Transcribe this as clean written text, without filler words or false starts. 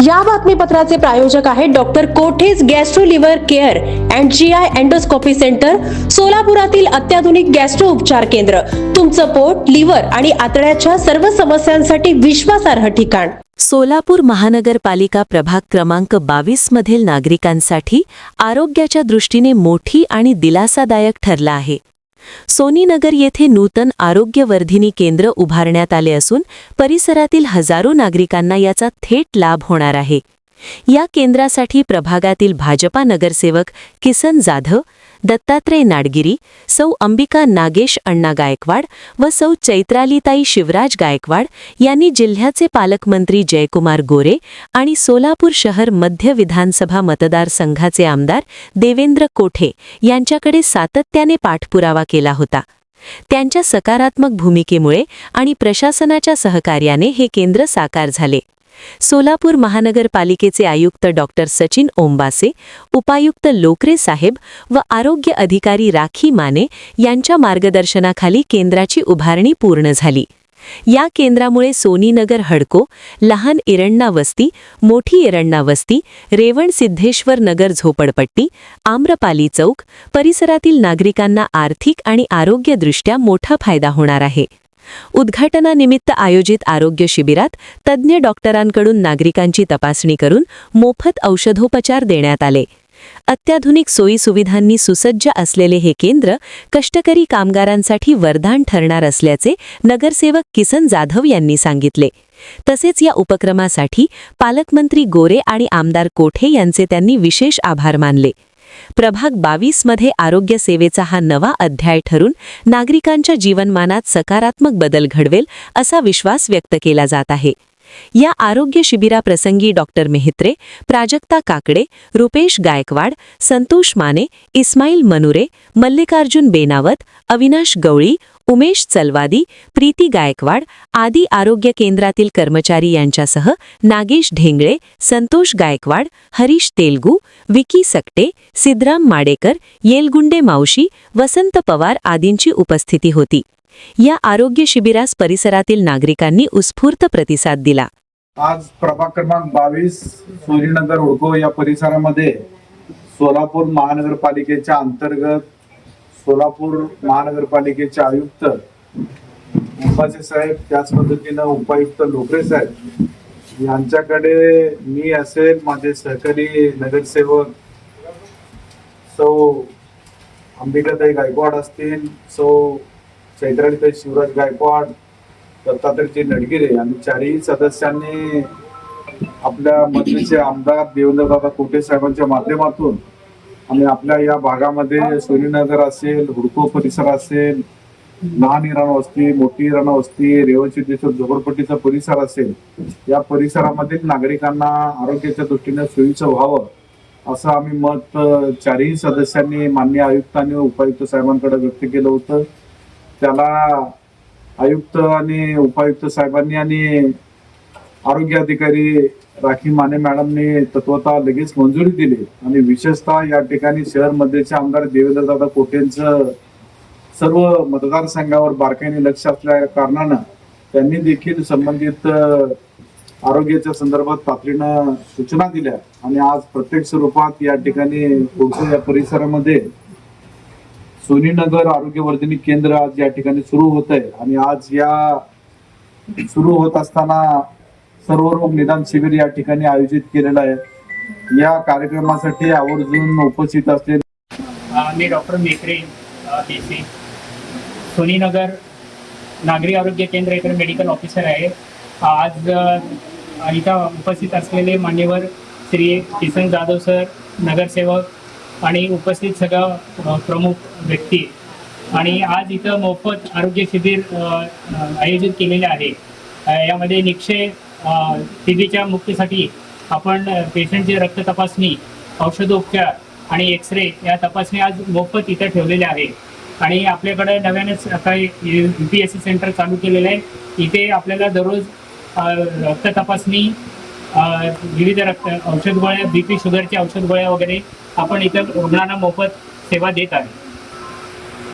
या बातमीपत्राचे प्रायोजक आहेत doctor Kothej gastro liver care and GI endoscopy centre, सोलापुरातील अत्याधुनिक गॅस्ट्रो उपचार केंद्र. तुमचं पोट, लिव्हर आणि आतड्याच्या सर्व समस्यांसाठी विश्वासार्ह ठिकाण. सोलापूर महानगरपालिका प्रभाग क्रमांक 22 मधील नागरिकांसाठी आरोग्याच्या दृष्टीने मोठी आणि दिलासादायक ठरला आहे. सोनीनगर येथे नूतन आरोग्यवर्धिनी केंद्र उभारण्यात आले असून परिसरातील हजारो नागरिकांना याचा थेट लाभ होणार आहे. या केंद्रासाठी प्रभागातील भाजपा नगरसेवक किसन जाधव, दत्तात्रय नाडगिरी, सौ अंबिका नागेश अण्णा गायकवाड व सौ चैत्रालीताई शिवराज गायकवाड यांनी जिल्ह्याचे पालकमंत्री जयकुमार गोरे आणि सोलापूर शहर मध्य विधानसभा मतदारसंघाचे आमदार देवेंद्र कोठे यांच्याकडे सातत्याने पाठपुरावा केला होता. त्यांच्या सकारात्मक भूमिकेमुळे आणि प्रशासनाच्या सहकार्याने हे केंद्र साकार झाले. सोलापूर महानगरपालिकेचे आयुक्त डॉक्टर सचिन ओंबासे, उपायुक्त लोकरे साहेब व आरोग्य अधिकारी राखी माने यांच्या मार्गदर्शनाखाली केंद्राची उभारणी पूर्ण झाली. या केंद्रामुळे सोनीनगर हडको, लहान इरण्णा वस्ती, मोठी इरण्णा वस्ती, रेवण सिद्धेश्वर नगर झोपडपट्टी, आम्रपाली चौक परिसरातील नागरिकांना आर्थिक आणि आरोग्यदृष्ट्या मोठा फायदा होणार आहे. उद्घाटनानिमित्त आयोजित आरोग्य शिबिरात तज्ज्ञ डॉक्टरांकडून नागरिकांची तपासणी करून मोफत औषधोपचार देण्यात आले. अत्याधुनिक सोयीसुविधांनी सुसज्ज असलेले हे केंद्र कष्टकरी कामगारांसाठी वरदान ठरणार असल्याचे नगरसेवक किसन जाधव यांनी सांगितले. तसेच या उपक्रमासाठी पालकमंत्री गोरे आणि आमदार कोठे यांचे त्यांनी विशेष आभार मानले. प्रभाग 22 मध्ये आरोग्य सेवेचा हा नवा अध्याय ठरून नागरिकांच्या जीवनमानात सकारात्मक बदल घडवेल असा विश्वास व्यक्त केला जात आहे. या आरोग्य शिबिराप्रसंगी डॉक्टर मेहत्रे, प्राजक्ता काकडे, रुपेश गायकवाड, संतोष माने, इस्माईल मनुरे, मल्लिकार्जुन बेनावत, अविनाश गवळी, उमेश चलवादी, प्रीती गायकवाड आदी आरोग्य केंद्रातील कर्मचारी यांच्यासह नागेश ढेंगळे, संतोष गायकवाड, हरीश तेलगू, विकी सकटे, सिद्धराम माडेकर, येलगुंडे मावशी, वसंत पवार आदींची उपस्थिती होती. या आरोग्य शिबिरास परिसरातील नागरिकांनी उत्स्फूर्त प्रतिसाद दिला. आज प्रभाग क्रमांक 22 सोनीनगर हडको या परिसरामध्ये सोलापूर महानगरपालिकेच्या अंतर्गत सोलापूर महानगरपालिकेचे आयुक्त अंबासे साहेब, त्याच पद्धतीनं उपायुक्त लोकरे साहेब यांच्याकडे मी असेल, माझे सहकारी नगरसेवक सौ अंबिकाताई गायकवाड असतील, सौ चैत्रालीताई शिवराज गायकवाड, दत्तात्रय नाडगिरे आणि चारही सदस्यांनी आपल्या मंत्रीचे आमदार देवेंद्रदादा कोठे साहेबांच्या माध्यमातून आणि आपल्या या भागामध्ये सोनीनगर असेल, हुडको परिसर असेल, लहान इराणा वस्ती, मोठी इराणा वस्ती, रेवण सिद्धेश्वर झोपडपट्टीचा परिसर असेल, या परिसरामधील नागरिकांना आरोग्याच्या दृष्टीने सोयीचं व्हावं असं आम्ही मत चारही सदस्यांनी माननीय आयुक्त आणि उपायुक्त साहेबांकडे व्यक्त केलं होतं. त्याला आयुक्त आणि उपायुक्त साहेबांनी आणि आरोग्य अधिकारी राखी माने मॅडमने तत्वतः लगेच मंजुरी दिली आणि विशेषतः या ठिकाणी शहर मध्येचे आमदार देवेंद्रदादा कोठेंचं सर्व मतदारसंघावर बारकाईने लक्ष असल्या कारणानं त्यांनी देखील संबंधित आरोग्याच्या संदर्भात तातडीनं सूचना दिल्या आणि आज प्रत्यक्ष रूपात या ठिकाणी या परिसरामध्ये सोनीनगर आरोग्यवर्धिनी केंद्र आज या ठिकाणी सुरू होत आहे आणि आज या सुरू होत असताना सर्वरोग निदान शिबिर या ठिकाणी आयोजित केलेलं आहे. या कार्यक्रमासाठी आवर्जून उपस्थित असलेले मी डॉक्टर मेहत्रे PC, सोनीनगर नागरी आरोग्य केंद्र इकडे मेडिकल ऑफिसर आहे. आज इथं उपस्थित असलेले मान्यवर श्री किसन जाधव सर, नगरसेवक आणि उपस्थित सगळं प्रमुख व्यक्ती आणि आज इथं मोफत आरोग्य शिबिर आयोजित केलेले आहे. यामध्ये निक्षय TBच्या मुक्तीसाठी आपण पेशंटची रक्त तपासणी, औषधोपचार आणि एक्सरे या तपासणी आज मोफत इथं ठेवलेल्या आहे. आणि आपल्याकडे नव्यानेच काही UPSC सेंटर चालू केलेलं आहे. इथे आपल्याला दररोज रक्त तपासणी, विविध औषध गोळ्या, BP शुगरच्या औषध गोळ्या वगैरे आपण इथं रुग्णांना मोफत सेवा देत आहे.